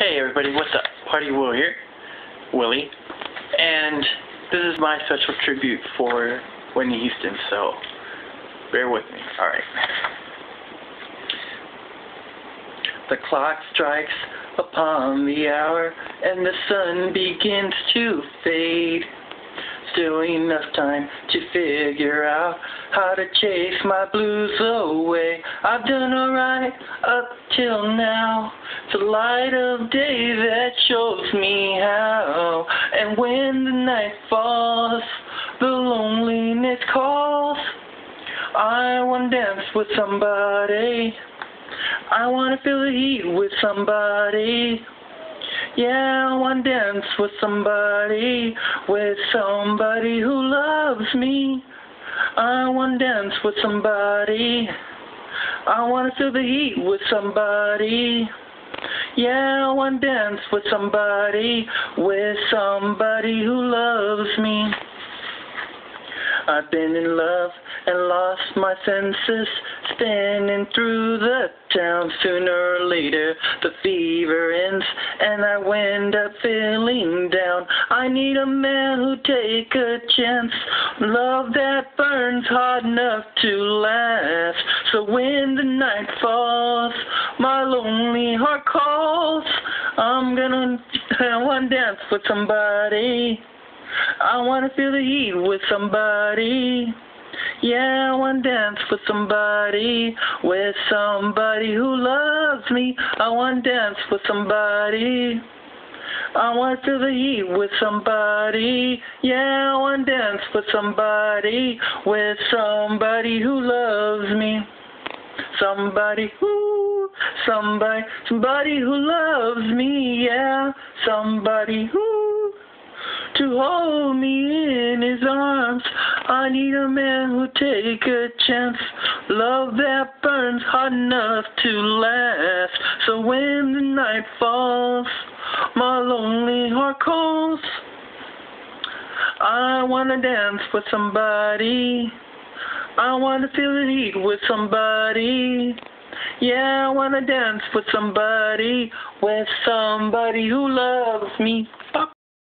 Hey everybody, what's up? Party Will here, Willie, and this is my special tribute for Whitney Houston, so bear with me. Alright. The clock strikes upon the hour, and the sun begins to fade. Still enough time to figure out how to chase my blues away. I've done alright up till now. It's the light of day that shows me how. And when the night falls, the loneliness calls. I want to dance with somebody. I want to feel the heat with somebody. Yeah, I want to dance with somebody who loves me. I want to dance with somebody. I want to feel the heat with somebody. Yeah, I want to dance with somebody who loves me. I've been in love and lost my senses, spinning through the town. Sooner or later, the fever ends, and I wind up feeling down. I need a man who'll take a chance, love that burns hard enough to last. So when the night falls, my lonely heart calls. I want to dance with somebody. I want to feel the heat with somebody. Yeah, I want to dance with somebody who loves me. I want to dance with somebody. I want to feel the heat with somebody. Yeah, I want to dance with somebody who loves me. Somebody who loves me, yeah. Somebody who to hold me in his arms. I need a man who'll take a chance, love that burns hot enough to last. So when the night falls, my lonely heart calls. I want to dance with somebody. I want to feel the heat with somebody. Yeah, I want to dance with somebody who loves me.